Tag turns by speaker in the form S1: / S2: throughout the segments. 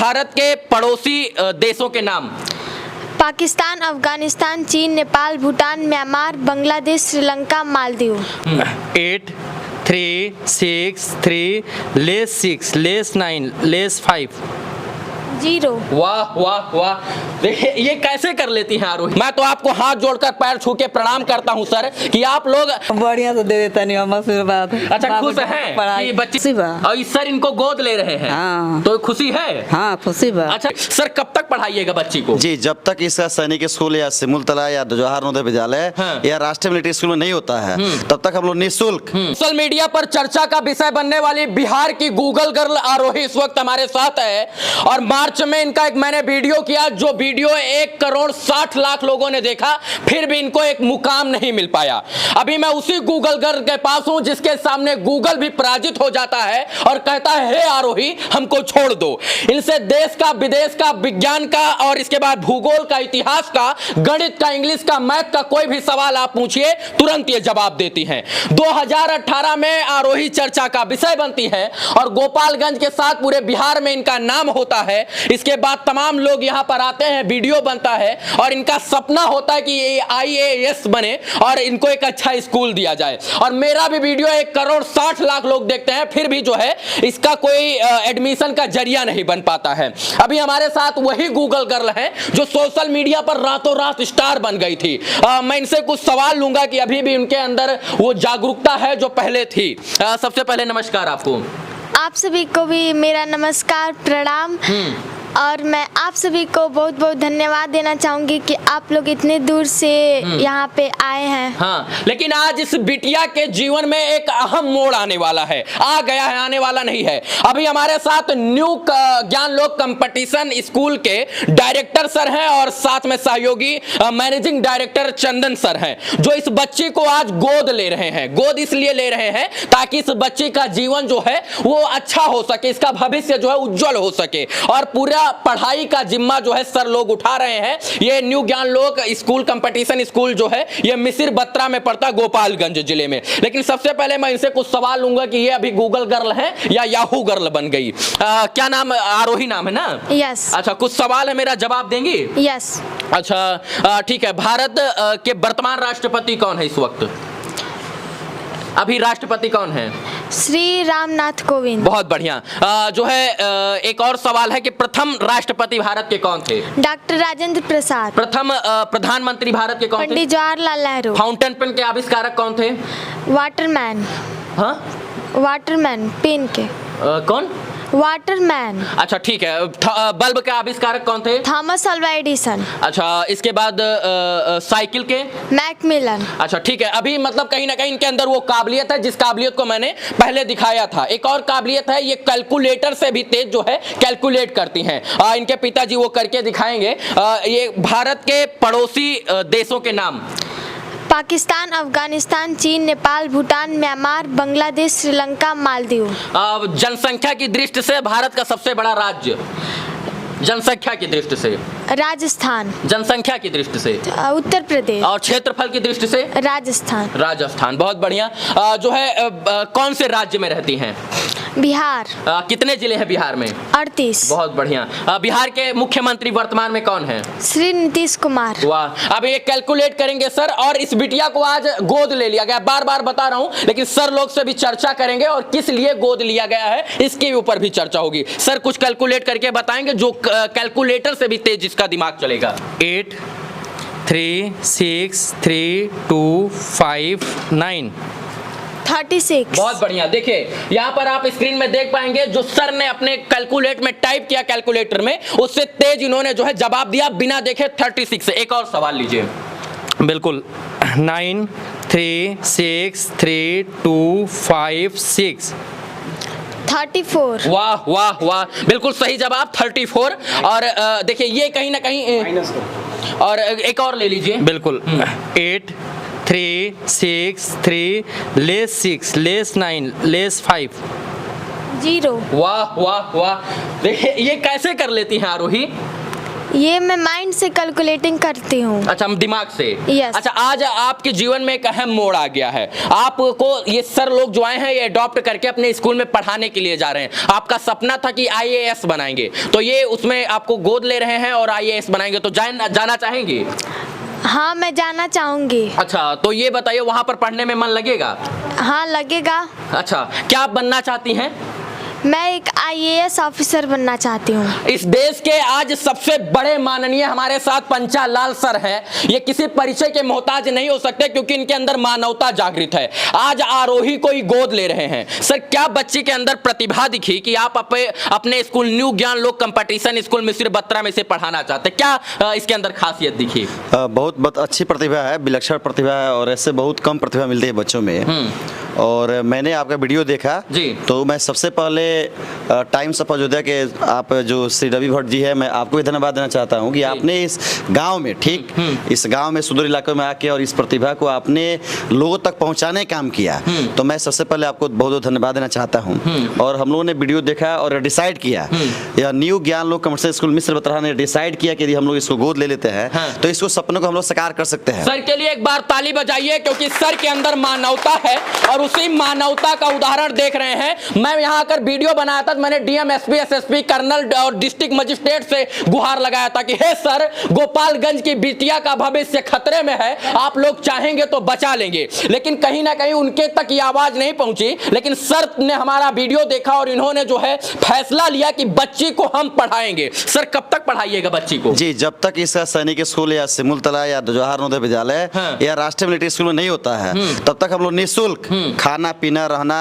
S1: भारत के पड़ोसी देशों के नाम।
S2: पाकिस्तान, अफगानिस्तान, चीन, Nepal, Bhutan, Myanmar, Bangladesh, Sri Lanka, Maldives.
S3: 8 3 6 3 less 6 less 9 less 5।
S2: 0।
S1: वाह वाह वाह, देखिए ये कैसे कर लेती हैं आरोही। मैं तो आपको हाथ जोड़कर पैर छू के प्रणाम करता हूं सर कि आप लोग
S4: बढ़िया से दे देता नहीं हम आशीर्वाद।
S1: अच्छा खुश हैं कि बच्चे और सर इनको गोद ले रहे हैं।
S4: हाँ।
S1: तो खुशी है।
S4: हाँ खुशी बा।
S1: अच्छा सर कब तक पढ़ाइएगा बच्ची को?
S5: जी, जब तक इसका सैनिक स्कूल या सिमुलतला या जवाहर नवोदय विद्यालय
S1: हाँ।
S5: या राष्ट्रीय मिलिट्री स्कूल में नहीं होता है तब तक हम लोग निःशुल्क।
S1: सोशल मीडिया पर चर्चा का विषय बनने वाली बिहार की गूगल गर्ल आरोही इस वक्त हमारे साथ है और मार्च में इनका एक मैंने वीडियो किया, जो वीडियो 1,60,00,000 लोगों ने देखा, फिर भी इनको एक मुकाम नहीं मिल पाया। अभी मैं उसी गूगल गर्ल के पास हूं जिसके सामने गूगल भी पराजित हो जाता है और कहता है हे आरोही हमको छोड़ दो। इनसे देश का, विदेश का, विज्ञान का और इसके बाद भूगोल का, इतिहास का, गणित का, इंग्लिश का, मैथ का कोई भी सवाल आप पूछिए तुरंत ये जवाब देती हैं। 2018 में आरोही चर्चा का विषय बनती है और गोपालगंज के साथ पूरे बिहार में इनका नाम होता है। इसके बाद तमाम लोग यहां पर आते हैं, वीडियो बनता है और इनका सपना होता है कि ये IAS बने और इनको एक अच्छा स्कूल दिया जाए। और मेरा भी वीडियो 1,60,00,000 लोग देखते हैं, फिर भी जो है इसका कोई एडमिशन का जरिया नहीं बन पाता है। अभी हमारे साथ वही गूगल गर्ल है जो सोशल मीडिया पर रातों रात स्टार बन गई थी। मैं इनसे कुछ सवाल लूंगा कि अभी भी उनके अंदर वो जागरूकता है जो पहले थी। सबसे पहले नमस्कार आपको।
S2: आप सभी को भी मेरा नमस्कार, प्रणाम। और मैं आप सभी को बहुत बहुत धन्यवाद देना चाहूंगी कि आप लोग इतने दूर से यहाँ पे आए हैं।
S1: हाँ, लेकिन आज इस बिटिया के जीवन में एक अहम मोड़ आने वाला है, आ गया है, आने वाला नहीं है। अभी हमारे साथ न्यू ज्ञान लोक कंपटीशन स्कूल के डायरेक्टर सर हैं और साथ में सहयोगी मैनेजिंग डायरेक्टर चंदन सर हैं, जो इस बच्ची को आज गोद ले रहे हैं। गोद इसलिए ले रहे हैं ताकि इस बच्ची का जीवन जो है वो अच्छा हो सके, इसका भविष्य जो है उज्जवल हो सके और पूरा पढ़ाई का जिम्मा जो है सर लोग उठा रहे हैं। ये न्यू ज्ञान लोक स्कूल कंपटीशन स्कूल जो है ये मिसिर बत्रा में पड़ता, गोपालगंज जिले में। लेकिन सबसे पहले मैं इनसे कुछ सवाल लूंगा कि ये अभी गूगल गर्ल है या याहू गर्ल बन गई। क्या नाम? आरोही नाम है ना?
S2: यस।
S1: अच्छा, कुछ सवाल है, मेरा जवाब देंगी?
S2: यस।
S1: अच्छा ठीक है। भारत के वर्तमान राष्ट्रपति कौन है इस वक्त? अभी राष्ट्रपति कौन है?
S2: श्री रामनाथ कोविंद।
S1: बहुत बढ़िया। जो है एक और सवाल है कि प्रथम राष्ट्रपति भारत के कौन थे?
S2: डॉक्टर राजेंद्र प्रसाद।
S1: प्रथम प्रधानमंत्री भारत के कौन थे?
S2: पंडित जवाहरलाल नेहरू।
S1: फाउंटेन पेन के आविष्कारक कौन थे?
S2: वाटरमैन।
S1: हाँ,
S2: वाटरमैन पेन के।
S1: कौन?
S2: वाटरमैन।
S1: अच्छा ठीक है। बल्ब के आविष्कारक कौन थे?
S2: Thomas Alva Edison.
S1: अच्छा, इसके बाद साइकिल के?
S2: मैकमिलन।
S1: अच्छा ठीक है। अभी मतलब कहीं ना कहीं इनके अंदर वो काबिलियत है जिस काबिलियत को मैंने पहले दिखाया था। एक और काबिलियत है, ये कैलकुलेटर से भी तेज जो है कैलकुलेट करती हैं। इनके पिताजी वो करके दिखाएंगे। ये भारत के पड़ोसी देशों के नाम।
S2: पाकिस्तान, अफगानिस्तान, चीन, नेपाल, भूटान, म्यांमार, बांग्लादेश, श्रीलंका, मालदीव।
S1: जनसंख्या की दृष्टि से भारत का सबसे बड़ा राज्य, जनसंख्या की दृष्टि से?
S2: राजस्थान।
S1: जनसंख्या की दृष्टि से?
S2: उत्तर प्रदेश।
S1: और क्षेत्रफल की दृष्टि से?
S2: राजस्थान।
S1: राजस्थान, बहुत बढ़िया। जो है कौन से राज्य में रहती हैं?
S2: बिहार।
S1: कितने जिले हैं बिहार में?
S2: 38।
S1: बहुत बढ़िया। बिहार के मुख्यमंत्री वर्तमान में कौन है?
S2: श्री नीतीश कुमार।
S1: वाह। अब ये कैलकुलेट करेंगे सर, और इस बिटिया को आज गोद ले लिया गया। बार बार बता रहा हूं, लेकिन सर लोग से भी चर्चा करेंगे और किस लिए गोद लिया गया है इसके ऊपर भी चर्चा होगी। सर कुछ कैलकुलेट करके बताएंगे, जो कैलकुलेटर से भी तेज इसका दिमाग चलेगा।
S3: 8 3 6 3 2 5 9
S2: 36।
S1: बहुत बढ़िया। देखिए यहाँ पर आप स्क्रीन में देख पाएंगे, जो सर ने अपने कैलकुलेट में टाइप किया कैलकुलेटर में, उससे तेज इन्होंने जो है जवाब दिया बिना देखे 36 से। एक और सवाल लीजिए।
S3: बिल्कुल। 9 3 6 3 2 5 6
S2: 34।
S1: वाह वाह वाह, बिल्कुल सही जवाब 34। और देखिए ये कहीं ना कहीं, और एक और ले लीजिए।
S3: बिल्कुल। 8 3 6 3 लेस 6 लेस 9 लेस 5।
S2: 0।
S1: वाह वाह वाह, देखिए ये कैसे कर लेती हैं आरोही।
S2: ये मैं माइंड से कैलकुलेटिंग करती हूँ।
S1: अच्छा, हम दिमाग से।
S2: Yes.
S1: अच्छा, आज आपके जीवन में एक अहम मोड़ आ गया है। आपको ये सर लोग जो आए हैं ये अडॉप्ट करके अपने स्कूल में पढ़ाने के लिए जा रहे हैं। आपका सपना था कि IAS बनाएंगे, तो ये उसमें आपको गोद ले रहे हैं और IAS बनाएंगे, तो जाना चाहेंगे?
S2: हाँ, मैं जाना चाहूँगी।
S1: अच्छा, तो ये बताइए वहाँ पर पढ़ने में मन लगेगा?
S2: हाँ, लगेगा।
S1: अच्छा, क्या आप बनना चाहती हैं?
S2: मैं एक IAS ऑफिसर बनना चाहती हूँ।
S1: इस देश के आज सबसे बड़े माननीय हमारे साथ पंचालाल सर हैं। ये किसी परिचय के मोहताज नहीं हो सकते क्योंकि इनके अंदर मानवता जागृत है। आज आरोही को ही गोद ले रहे हैं। सर, क्या बच्ची के अंदर प्रतिभा दिखी कि आप अपने स्कूल न्यू ज्ञान लोक कंपटीशन स्कूल मिसिर बत्रा में से पढ़ाना चाहते? क्या इसके अंदर खासियत दिखी?
S5: बहुत अच्छी प्रतिभा है, विलक्षण प्रतिभा है, और ऐसे बहुत कम प्रतिभा मिलती है बच्चों में। और मैंने आपका वीडियो देखा
S1: जी।
S5: तो मैं सबसे पहले टाइम्स ऑफ अयोध्या के आप जो श्री रवि भट्ट जी है, मैं आपको भी धन्यवाद देना चाहता हूँ कि आपने इस गांव में, ठीक इस गांव में सुदूर इलाकों में आके और इस प्रतिभा को आपने लोगों तक पहुंचाने का काम किया। तो मैं सबसे पहले आपको बहुत बहुत धन्यवाद देना चाहता हूँ। और हम लोगों ने वीडियो देखा और डिसाइड किया, या न्यू ज्ञान लोक कमर्शियल स्कूल मिस्र बत्रा ने डिसाइड किया कि यदि हम लोग इसको गोद ले लेते हैं तो इसको सपनों को हम लोग साकार कर सकते हैं।
S1: सर के लिए एक बार ताली बजाइए, क्योंकि सर के अंदर मानवता है और उसी मानवता का उदाहरण देख रहे हैं। मैं यहाँ आकर वीडियो बनाया था, मैंने DM, SP, SSP, कर्नल और डिस्ट्रिक्ट मजिस्ट्रेट से गुहार लगाया था कि हे सर, गोपालगंज की बिटिया का भविष्य खतरे में है, आप लोग चाहेंगे तो बचा लेंगे। लेकिन कहीं ना कहीं उनके तक ये आवाज नहीं पहुंची। लेकिन सर ने हमारा वीडियो देखा और इन्होंने जो है फैसला लिया कि बच्ची को हम पढ़ाएंगे। सर, कब तक पढ़ाइएगा बच्ची को?
S5: जी, जब तक इसका सैनिक स्कूल या सिमुलतला या जवाहर नवोदय विद्यालय या राष्ट्रीय मिलिट्री स्कूल में नहीं होता है, तब तक हम लोग निःशुल्क खाना पीना रहना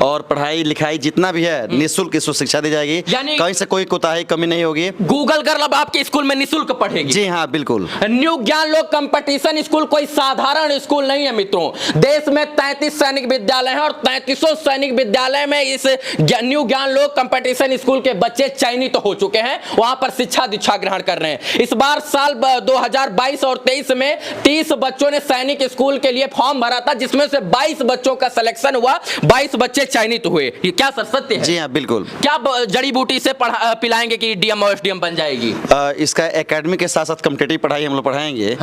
S5: और पढ़ाई लिखाई जितना भी है निःशुल्क इसको शिक्षा दी जाएगी।
S1: यानी
S5: कहीं से कोई कोताही कमी नहीं होगी।
S1: गूगल गर्ल अब आपके स्कूल में निःशुल्क पढ़ेगी?
S5: जी हाँ, बिल्कुल।
S1: न्यू ज्ञान लोक कंपटीशन स्कूल कोई साधारण स्कूल नहीं है मित्रों। देश में 33 सैनिक विद्यालय हैं और 33 सैनिक विद्यालय में इस न्यू ज्ञान लोक कंपटीशन स्कूल के बच्चे चयनित हो चुके हैं, वहां पर शिक्षा दीक्षा ग्रहण कर रहे हैं। इस बार साल 2022 और 23 में 30 बच्चों ने सैनिक स्कूल के लिए फॉर्म भरा था, जिसमें से 22 बच्चों का सिलेक्शन हुआ, 22 बच्चे चयनित हुए। ये क्या सर सत्य है?
S5: जी हाँ, बिल्कुल।
S1: क्या जड़ी बूटी से पिलाएंगे कि DM और SDM बन जाएगी?
S5: इसका एकेडमी के साथ साथ कॉम्पिटिटिव पढ़ाई हम लोग पढ़ाएंगे।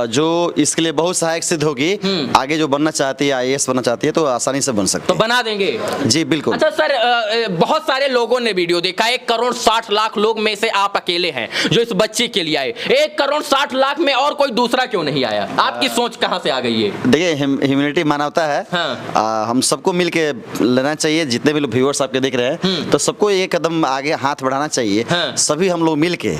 S5: जो इसके लिए बहुत सहायक सिद्ध होगी। आगे जो बनना चाहती है, IAS बनना चाहती है, तो आसानी से बन सकती
S1: तो
S5: है।
S1: बना देंगे?
S5: जी बिल्कुल।
S1: अच्छा सर, बहुत सारे लोगों ने वीडियो देखा। 1 करोड़ 60 लाख लोग में से आप अकेले हैं जो इस बच्ची के लिए आए। 1 करोड़ 60 लाख में और कोई दूसरा क्यों नहीं आया? आपकी सोच कहां से आ गई है?
S5: देखिए, ह्यूमैनिटी मानवता है। हम सबको मिलके लेना चाहिए। जितने भी लोग व्यूअर्स आपके देख रहे हैं, तो सबको एक कदम आगे हाथ बढ़ाना चाहिए। सभी हम लोग मिलके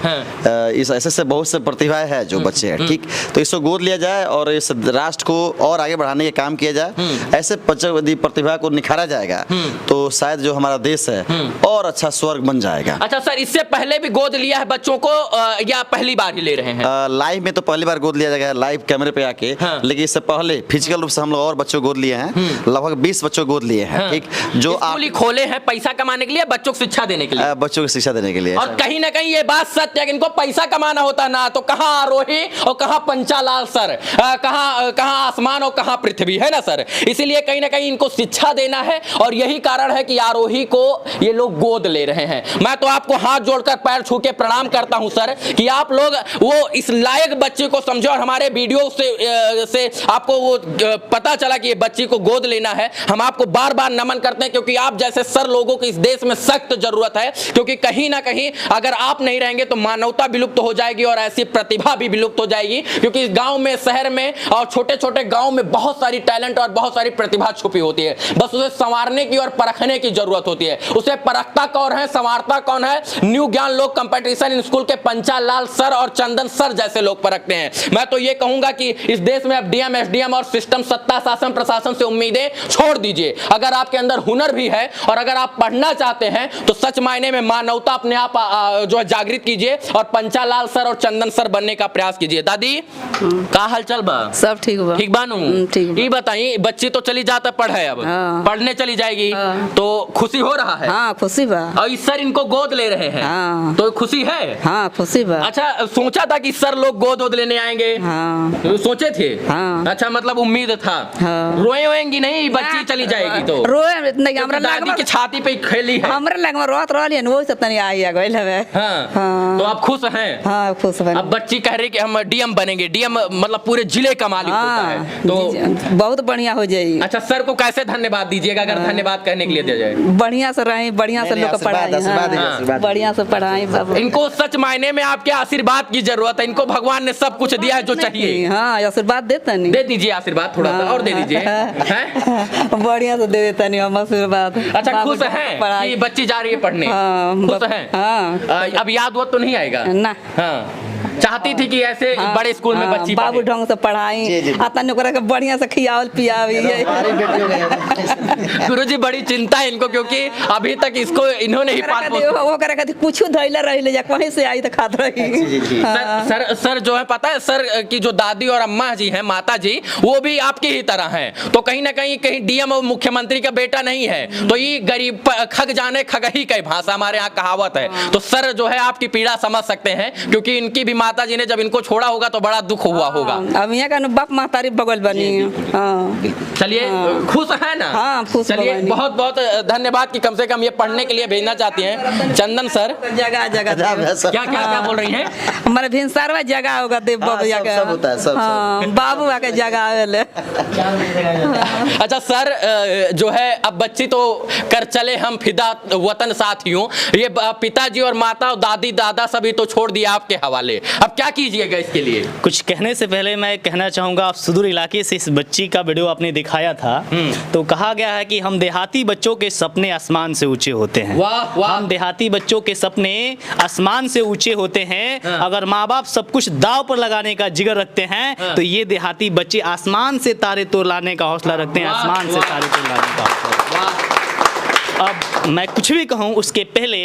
S5: इस ऐसे से बहुत से प्रतिभाएं हैं जो बच्चे हैं, ठीक, तो इसको गोद लिया जाए और इस राष्ट्र को और आगे बढ़ाने का काम किया जाए। ऐसे यदि प्रतिभा को निखारा जाएगा तो शायद जो हमारा देश है और अच्छा स्वर्ग बन जाएगा।
S1: अच्छा सर, इससे पहले भी गोद लिया है बच्चों को या पहली बार ही ले रहे हैं?
S5: लाइव में तो पहली बार गोद लिया जाएगा, लाइव कैमरे पे आके। लेकिन इससे पहले फिजिकल रूप से हम लोग और बच्चों को गोद लिए हैं, लगभग 20 बच्चों को गोद लिए हैं, ठीक, जो आप
S1: खोले हैं पैसा कमाने के लिए, बच्चों को शिक्षा देने के लिए?
S5: बच्चों को शिक्षा देने के लिए।
S1: और कहीं ना कहीं ये बात सत्य है कि इनको पैसा कमाना होता ना, तो कहां आरोही और कहां पंचालाल सर, कहां आसमान और कहां पृथ्वी, है ना सर? इसीलिए कहीं ना कहीं इनको शिक्षा देना है और यही कारण है कि आरोही को ये लोग गोद ले रहे हैं। मैं तो आपको हाथ जोड़कर पैर छू के प्रणाम करता हूं सर कि आप लोग वो इस लायक बच्चे को समझे और हमारे वीडियो से आपको वो पता चला कि ये बच्ची को गोद लेना है। हम आपको बार बार नमन करते हैं क्योंकि आप जैसे सर लोगों की इस देश में सख्त जरूरत है, क्योंकि कहीं ना कहीं अगर आप नहीं रहेंगे तो मानवता विलुप्त हो जाएगी और ऐसी प्रतिभा भी विलुप्त हो जाएगी। क्योंकि इस गांव में, शहर में और छोटे छोटे गांव में बहुत सारी टैलेंट और बहुत सारी प्रतिभा छुपी होती है, बस उसे संवारने की और परखने की जरूरत होती है। उसे परखता कौन है, संवारता कौन है? न्यू ज्ञान लोक कंपटीशन स्कूल के पंचालाल सर और चंदन सर जैसे लोग परखते हैं। मैं तो ये कहूंगा कि इस देश में अब DM, SDM और सिस्टम, सत्ता, शासन, प्रशासन से उम्मीदें छोड़ दीजिए। अगर आपके अंदर हुनर भी है और अगर आप पढ़ना चाहते हैं तो सच मायने में मानवता अपने आप जो है जागृत कीजिए और पंचालाल सर और चंदन सर बनने का प्रयास कीजिए। दादी, का हाल चाल बा?
S4: सब ठीक बा।
S1: ठीक बानू?
S4: ठीक।
S1: ये बताइए, बच्ची तो चली जाता पढ़े, अब पढ़ने चली जाएगी, तो खुशी हो रहा है?
S4: हाँ, खुशी बा।
S1: और इस सर इनको गोद ले रहे हैं, तो खुशी है?
S4: हाँ, खुशी बा।
S1: अच्छा, सोचा था कि सर लोग गोद लेने आएंगे?
S4: हाँ।
S1: सोचे थे?
S4: हाँ।
S1: अच्छा, मतलब उम्मीद था।
S4: हाँ।
S1: रोए होंगी रोएगी नहीं, बच्ची चली जाएगी तो
S4: रोए नहीं हमरा
S1: दादी
S4: लगमा
S1: की छाती पे खेली है।
S4: हमरा लगमा रोत रहली न, वो सब तनी आई गइल हवे।
S1: हाँ, तो आप खुश हैं?
S4: हाँ खुश बन।
S1: अब बच्ची कह रही कि हम डीएम बनेंगे, डीएम मतलब पूरे जिले का मालिक होता है, तो
S4: बहुत बढ़िया हो जाई।
S1: अच्छा, सर को कैसे धन्यवाद दीजिएगा अगर धन्यवाद करने के लिए दिया जाए?
S4: बढ़िया से रही, बढ़िया से लोग पढ़ाई, बढ़िया से पढ़ाई बाबू।
S1: इनको सच मायने में आपके आशीर्वाद की जरूरत है, इनको भगवान ने सब कुछ दिया है जो चाहिए।
S4: हाँ आशीर्वाद देता नहीं,
S1: दे दीजिए आशीर्वाद थोड़ा सा और दे दीजिए। हैं?
S4: बढ़िया से दे देता नहीं हम आशीर्वाद।
S1: अच्छा, खुश हैं कि बच्ची जा रही है पढ़ने? खुश हैं?
S4: हाँ।
S1: अब याद वो तो नहीं आएगा
S4: ना।
S1: हाँ, चाहती थी कि ऐसे बड़े स्कूल में बच्ची
S4: बाबू ढंग से पढ़ाई, आता नौकरा के बढ़िया से खियावल पियावी।
S1: गुरुजी बड़ी चिंता है इनको, क्योंकि अभी तक इसको इन्होंने ही पाल पोस।
S4: वो करे कहती कुछ धैला रही या कहीं से आई तो खात रही।
S1: सर जो है पता है, सर की जो दादी और अम्मा जी हैं, माता जी, वो भी आपकी ही तरह हैं, तो कहीं ना कहीं डीएम और मुख्यमंत्री का बेटा नहीं है, तो ये गरीब खग जाने खगही की भाषा हमारे यहाँ कहावत है। तो सर जो है आपकी पीड़ा समझ सकते हैं, क्योंकि इनकी भी माता जी ने जब इनको छोड़ा होगा तो बड़ा दुख हुआ होगा।
S4: अब यहाँ का बाप महतारी बगल बनी।
S1: चलिए, खुश है ना?
S4: हाँ, खुश
S1: चलिए,
S4: बनी।
S1: बहुत बहुत धन्यवाद कि कम से कम ये पढ़ने के लिए भेजना चाहती हैं। चंदन सर,
S4: जगह जगह
S1: क्या क्या क्या बोल रही हैं?
S4: हमारे भिनसारवा जगह होगा देव बाबू जगह,
S5: सब होता है, सब
S4: बाबू आके जगह आवेले।
S1: अच्छा सर, जो है अब बच्ची तो कर चले हम फिदा वतन साथियों, ये पिताजी और माता और दादी दादा सभी तो छोड़ दिया आपके हवाले, अब क्या कीजिएगा इसके लिए?
S3: कुछ कहने से पहले मैं कहना चाहूँगा, आप सुदूर इलाके से इस बच्ची का वीडियो आपने दिखाया था, तो कहा गया है कि हम देहाती बच्चों के सपने आसमान से ऊंचे होते हैं।
S1: वाह वाह।
S3: हम देहाती बच्चों के सपने आसमान से ऊंचे होते हैं। अगर माँ बाप सब कुछ दाव पर लगाने का जिगर रखते हैं, तो ये देहाती बच्चे आसमान से तारे तोड़ लाने का हौसला रखते हैं, आसमान से तारे तोड़ लाने का हौसला। अब मैं कुछ भी कहूँ उसके पहले,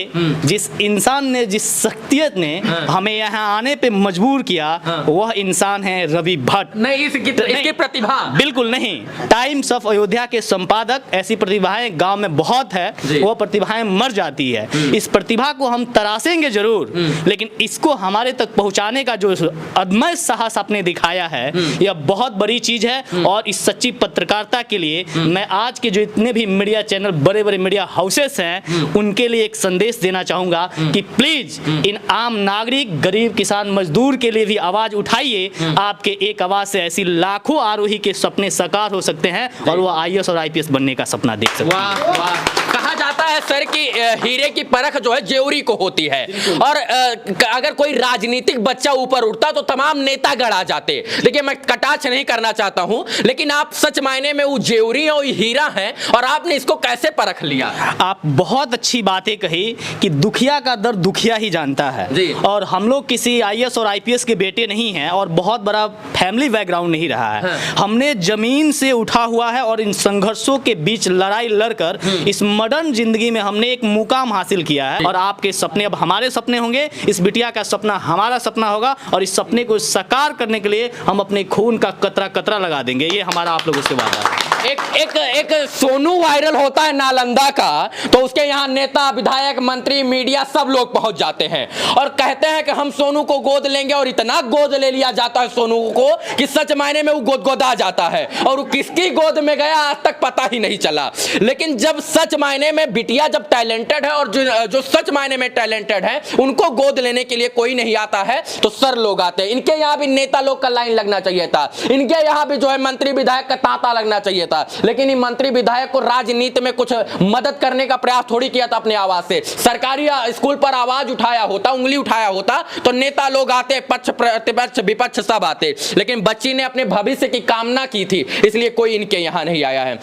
S3: जिस इंसान ने, जिस शख्सियत ने हमें यहाँ आने पे मजबूर किया, वह इंसान है रवि भट्ट।
S1: नहीं, इसकी प्रतिभा
S3: बिल्कुल नहीं। टाइम्स ऑफ अयोध्या के संपादक, ऐसी प्रतिभाएं गांव में बहुत है, वो प्रतिभाएं मर जाती है। इस प्रतिभा को हम तराशेंगे जरूर, लेकिन इसको हमारे तक पहुंचाने का जो अदम्य साहस आपने दिखाया है, यह बहुत बड़ी चीज है। और इस सच्ची पत्रकारिता के लिए मैं आज के जो इतने भी मीडिया चैनल, बड़े बड़े मीडिया हाउसेस हैं, उनके लिए एक संदेश देना चाहूंगा कि प्लीज इन आम नागरिक, गरीब किसान, मजदूर के लिए भी आवाज उठाइए। आपके एक आवाज से ऐसी लाखों आरोही के सपने साकार हो सकते हैं और वो आईएएस और आईपीएस बनने का सपना देख सकते हैं।
S1: वाह वाह। कहा जाता है सर कि हीरे की परख जो है जेवरी को होती है, और अगर कोई राजनीतिक बच्चा ऊपर उठता तो तमाम नेता गड़ा जाते। देखिए, मैं कटाक्ष नहीं करना चाहता हूं, लेकिन आप सच मायने में वो जेवरी और हीरा हैं, और आपने इसको कैसे परख लिया?
S3: आप बहुत अच्छी बातें कही कि दुखिया का दर्द दुखिया ही जानता है। और हम लोग किसी आईएएस और आईपीएस के बेटे नहीं हैं, और बहुत बड़ा फैमिली बैकग्राउंड नहीं रहा है। हमने जमीन से उठा हुआ है, और इन संघर्षों के बीच लड़ाई लड़कर इस मॉडर्न जिंदगी में हमने एक मुकाम हासिल किया है। और आपके सपने अब हमारे सपने होंगे, इस बिटिया का सपना हमारा सपना होगा, और इस सपने को साकार करने के लिए हम अपने खून का कतरा कतरा लगा देंगे। ये हमारा आप लोगों से वादा है।
S1: एक सोनू वायरल होता है नालंदा का, तो उसके यहाँ नेता, विधायक, मंत्री, मीडिया सब लोग पहुंच जाते हैं और कहते हैं कि हम सोनू को गोद लेंगे, और इतना गोद ले लिया जाता है सोनू को कि सच मायने में वो गोदा जाता है, और वो किसकी गोद में गया आज तक पता ही नहीं चला। लेकिन जब सच मायने में बिटिया जब टैलेंटेड है, और जो सच मायने में टैलेंटेड है, उनको गोद लेने के लिए कोई नहीं आता है, तो सर लोग आते हैं। इनके यहाँ भी नेता लोग का लाइन लगना चाहिए था, इनके यहाँ भी जो है मंत्री विधायक का तांता लगना चाहिए था, लेकिन इन मंत्री विधायक को राजनीति में कुछ मदद करने का प्रयास थोड़ी किया था अपने आवाज से। सरकारी स्कूल पर आवाज उठाया होता, उंगली उठाया होता, तो नेता लोग आते, पक्ष प्रतिपक्ष विपक्ष सब आते। लेकिन बच्ची ने अपने भविष्य की कामना की थी, इसलिए कोई इनके यहाँ नहीं आया है।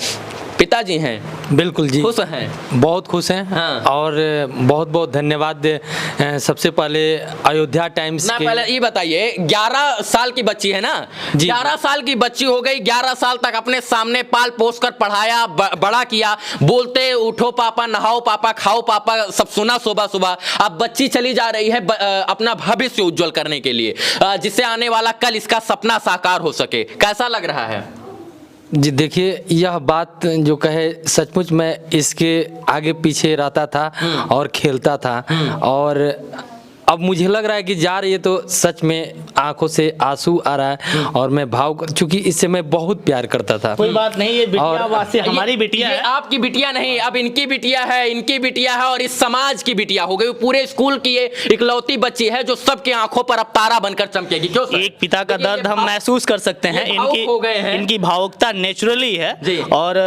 S1: पिताजी हैं?
S6: बिल्कुल जी,
S1: खुश हैं?
S6: बहुत खुश हैं।
S1: हाँ।
S6: और बहुत बहुत धन्यवाद सबसे पहले अयोध्या टाइम्स
S1: ना,
S6: के।
S1: पहले ये बताइए, 11 साल की बच्ची है ना? 11 साल की बच्ची हो गई, 11 साल तक अपने सामने पाल पोस कर पढ़ाया, बड़ा किया, बोलते उठो पापा, नहाओ पापा, खाओ पापा, सब सुना सुबह सुबह। अब बच्ची चली जा रही है अपना भविष्य उज्जवल करने के लिए, जिससे आने वाला कल इसका सपना साकार हो सके। कैसा लग रहा है?
S6: जी देखिए, यह बात जो कहे सचमुच मैं इसके आगे पीछे रहता था और खेलता था, और अब मुझे लग रहा है कि यार ये तो सच में आंखों से आंसू आ रहा है और मैं चूंकि इससे मैं बहुत प्यार करता था।
S3: कोई बात नहीं, ये बिटिया
S6: और
S3: वास्ते हमारी बिटिया
S1: ये
S3: है।
S1: आपकी बिटिया नहीं, अब इनकी बिटिया है, इनकी बिटिया है और इस समाज की बिटिया हो गई। पूरे स्कूल की ये इकलौती बच्ची है जो सबके आंखों पर अब तारा बनकर चमकेगी। क्यों सर?
S3: एक पिता का दर्द हम महसूस कर सकते हैं।
S1: ये भावुक हो गए हैं।
S3: इनकी भावुकता नेचुरली है
S1: जी।
S3: और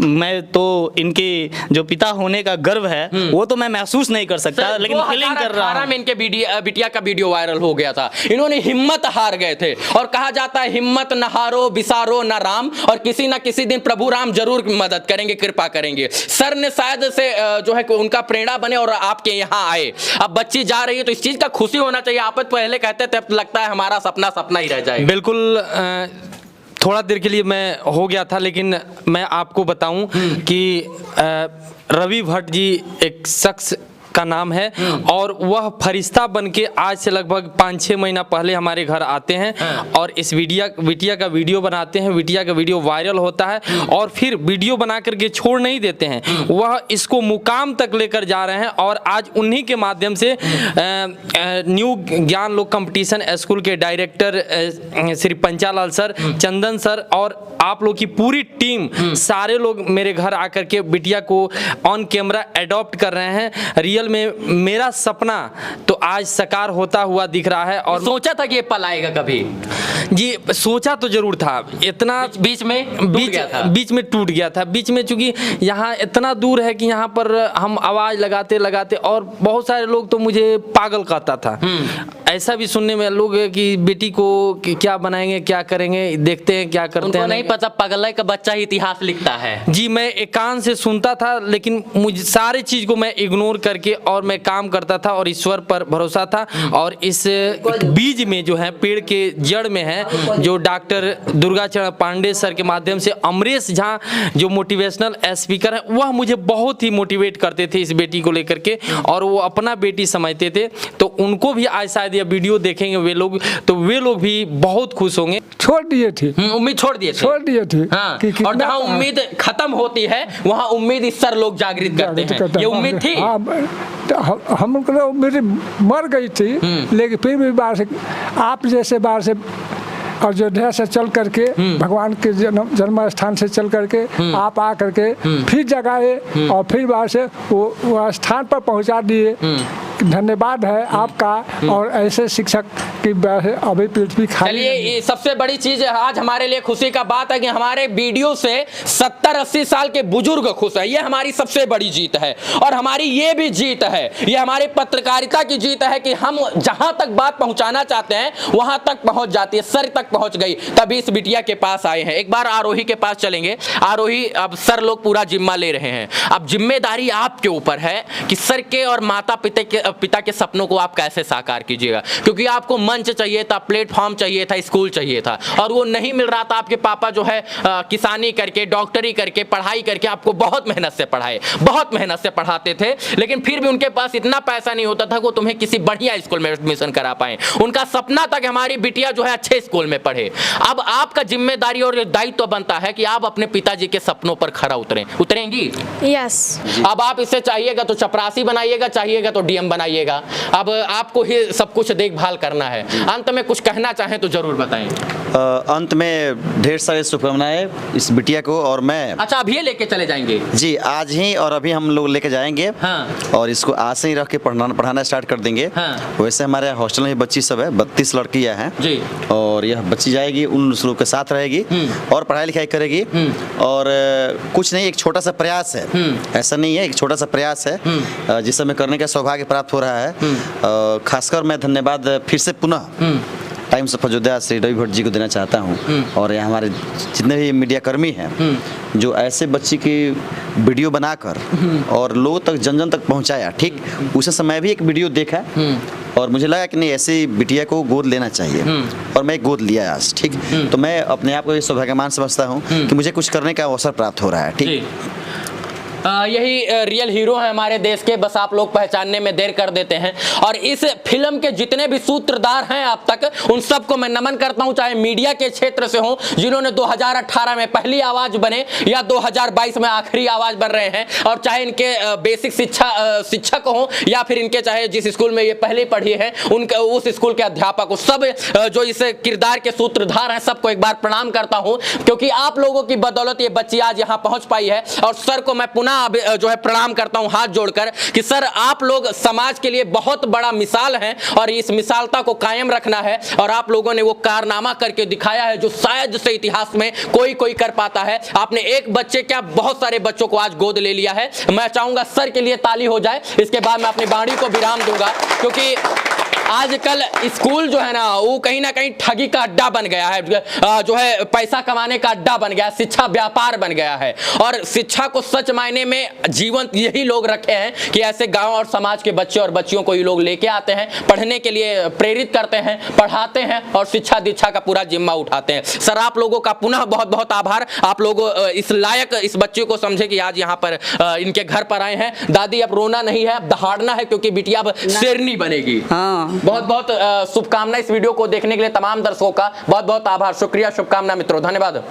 S3: मैं तो इनकी जो पिता होने का गर्व है वो तो मैं महसूस नहीं कर सकता,
S1: सर,
S3: लेकिन फीलिंग कर रहा
S1: 2018
S3: हूं।
S1: में इनके बिटिया का वीडियो वायरल हो गया था। इन्होंने हिम्मत हार गए थे और कहा जाता है हिम्मत न हारो बिसारो न राम, और किसी न किसी दिन प्रभु राम जरूर मदद करेंगे, कृपा करेंगे। सर ने शायद से जो है उनका प्रेरणा बने और आपके यहाँ आए। अब बच्ची जा रही है तो इस चीज का खुशी होना चाहिए। आप पहले कहते थे, अब लगता है हमारा सपना सपना ही रह जाएगा।
S6: बिल्कुल थोड़ा देर के लिए मैं हो गया था, लेकिन मैं आपको बताऊं कि रवि भट्ट जी एक शख्स का नाम है और वह फरिश्ता बनके आज से लगभग 5-6 महीना पहले हमारे घर आते हैं और इस बिटिया का वीडियो बनाते हैं। बिटिया का वीडियो वायरल होता है और फिर वीडियो बना करके छोड़ नहीं देते हैं, वह इसको मुकाम तक लेकर जा रहे हैं। और आज उन्हीं के माध्यम से न्यू ज्ञान लोक कंपटीशन स्कूल के डायरेक्टर श्री पंचालाल सर, चंदन सर और आप लोग की पूरी टीम, सारे लोग मेरे घर आकर के बिटिया को ऑन कैमरा एडॉप्ट कर रहे हैं। रियल में मेरा सपना तो आज साकार होता हुआ दिख रहा है। और
S1: सोचा था कि ये पल आएगा कभी?
S6: जी सोचा तो जरूर था, इतना
S1: बीच में टूट गया था।
S6: बीच में टूट गया था। बीच में चूंकि यहाँ इतना दूर है कि यहाँ पर हम आवाज लगाते लगाते और बहुत सारे लोग तो मुझे पागल कहता था। ऐसा भी सुनने में लोग कि बेटी को क्या बनाएंगे, क्या करेंगे, देखते हैं क्या करते हैं।
S1: नहीं पता पगला का बच्चा ही इतिहास लिखता है।
S6: जी मैं एकांत से सुनता था, लेकिन मुझे सारे चीज को मैं इग्नोर करके और मैं काम करता था और ईश्वर पर भरोसा था। और इस बीज में जो है, पेड़ के जड़ में है, जो डॉक्टर दुर्गाचरण पांडे सर के माध्यम से अमरेश झा जो मोटिवेशनल स्पीकर है, वह मुझे बहुत ही मोटिवेट करते थे इस बेटी को लेकर के और वो अपना बेटी समझते थे। तो उनको भी आज शायद यह वीडियो देखेंगे वे लोग, तो वे लोग भी बहुत खुश होंगे।
S7: छोड़ दिए थे,
S1: उम्मीद छोड़ दिए
S7: थे।
S1: हाँ। और जहाँ उम्मीद खत्म होती है वहाँ उम्मीद इस सर लोग जागृत करते हैं। ये उम्मीद थी।
S7: हम मेरी मर गई थी, लेकिन फिर भी बाहर से आप जैसे बाहर से अयोध्या से चल करके भगवान के जन्म स्थान से चल करके आप आ करके फिर जगाए और फिर बाहर से वो स्थान पर पहुंचा दिए। धन्यवाद है आपका। और ऐसे शिक्षक की अभी पृथ्वी खाली।
S1: चलिए सबसे बड़ी चीज आज हमारे लिए खुशी का बात है कि हमारे वीडियो से 70-80 साल के बुजुर्ग खुश है। ये हमारी सबसे बड़ी जीत है और हमारी ये भी जीत है, ये हमारी पत्रकारिता की जीत है कि हम जहां तक बात पहुंचाना चाहते हैं वहां तक पहुंच जाती है, सर तक पहुंच गई। तभी इस बिटिया के पास आए हैं। एक बार आरोही के पास चलेंगे। आरोही, अब सर लोग पूरा जिम्मा ले रहे हैं, अब जिम्मेदारी आपके ऊपर है कि सर के और माता पिता के सपनों को आप कैसे साकार कीजिएगा, क्योंकि आपको मंच चाहिए था, प्लेटफॉर्म चाहिए था, स्कूल चाहिए था और वो नहीं मिल रहा था। आपके पापा जो है किसानी करके, डॉक्टरी करके, पढ़ाई करके आपको बहुत मेहनत से पढ़ाए, बहुत मेहनत से पढ़ाते थे, लेकिन फिर भी उनके पास इतना पैसा नहीं होता था कि वो तुम्हें किसी बढ़िया स्कूल में एडमिशन करा पाए। उनका सपना था कि हमारी बिटिया जो है अच्छे स्कूल में पढ़े। अब आपका जिम्मेदारी और दायित्व बनता है कि आप अपने पिताजी के सपनों पर खरा उतरेंगी।
S2: यस।
S1: अब आप इसे चाहिएगा तो चपरासी बनाइएगा, चाहिएगा तो डीएम बनाइएगा। अब आपको ही सब कुछ देखभाल करना है। अंत में कुछ कहना चाहें तो जरूर बताएं।
S5: अंत में ढेर सारी शुभकामनाएं इस बिटिया को। और मैं
S1: अच्छा अभी लेके चले जाएंगे?
S5: जी आज ही और अभी हम लोग लेके जाएंगे।
S1: हाँ।
S5: और इसको आज से ही रख के पढ़ाना स्टार्ट कर देंगे।
S1: हाँ।
S5: वैसे हमारे हॉस्टल में बच्ची सब है, 32 लड़कियां हैं
S1: जी।
S5: और यह बच्ची जाएगी, उन लोग के साथ रहेगी और पढ़ाई लिखाई करेगी। और कुछ नहीं, एक छोटा सा प्रयास है, ऐसा नहीं है, एक छोटा सा प्रयास है जिसे हमें करने का सौभाग्य प्राप्त हो रहा है। खासकर मैं धन्यवाद फिर से पुनः टाइम्स ऑफ अयोध्या श्री रवि भट्ट जी को देना चाहता हूँ और हमारे जितने भी मीडिया कर्मी हैं जो ऐसे बच्ची की वीडियो बनाकर और लोगों तक जन तक पहुँचाया। ठीक उसे समय भी एक वीडियो देखा और मुझे लगा कि नहीं, ऐसी बिटिया को गोद लेना चाहिए और मैं गोद लिया आज। ठीक तो मैं अपने आप को ये सौभाग्यमान समझता हूँ कि मुझे कुछ करने का अवसर प्राप्त हो रहा है। ठीक
S1: यही रियल हीरो हैं हमारे देश के, बस आप लोग पहचानने में देर कर देते हैं। और इस फिल्म के जितने भी सूत्रधार हैं अब तक, उन सबको मैं नमन करता हूं, चाहे मीडिया के क्षेत्र से हो जिन्होंने 2018 में पहली आवाज बने या 2022 में आखिरी आवाज बन रहे हैं, और चाहे इनके बेसिक शिक्षक हो या फिर इनके चाहे जिस स्कूल में ये पहले पढ़ी है उनके उस स्कूल के अध्यापक हो, सब जो इस किरदार के सूत्रधार हैं सबको एक बार प्रणाम करता हूं, क्योंकि आप लोगों की बदौलत ये बच्ची आज यहां पहुंच पाई है। और सर को मैं पुनः जो है प्रणाम करता हूं हाथ जोड़कर कि सर आप लोग समाज के लिए बहुत बड़ा मिसाल हैं और इस मिसालता को कायम रखना है, और आप लोगों ने वो कारनामा करके दिखाया है जो शायद से इतिहास में कोई कर पाता है। आपने एक बच्चे क्या बहुत सारे बच्चों को आज गोद ले लिया है। मैं चाहूंगा सर के लिए ताली हो जाए, इसके बाद मैं अपनी वाणी को विराम दूंगा, क्योंकि आजकल स्कूल जो है ना वो कहीं ना कहीं ठगी का अड्डा बन गया है, जो है पैसा कमाने का अड्डा बन गया है, शिक्षा व्यापार बन गया है। और शिक्षा को सच मायने में जीवंत यही लोग रखे हैं कि ऐसे गांव और समाज के बच्चे और बच्चियों को ये लोग लेके आते हैं, पढ़ने के लिए प्रेरित करते हैं, पढ़ाते हैं और शिक्षा दीक्षा का पूरा जिम्मा उठाते हैं। सर आप लोगों का पुनः बहुत बहुत आभार, आप लोग इस लायक इस बच्चे को समझे कि आज यहाँ पर इनके घर पर आए हैं। दादी अब रोना नहीं है, अब दहाड़ना है, क्योंकि बिटिया अब शेरनी बनेगी।
S4: हाँ।
S1: बहुत बहुत शुभकामनाएं इस वीडियो को देखने के लिए तमाम दर्शकों का बहुत बहुत आभार, शुक्रिया, शुभकामना मित्रों, धन्यवाद।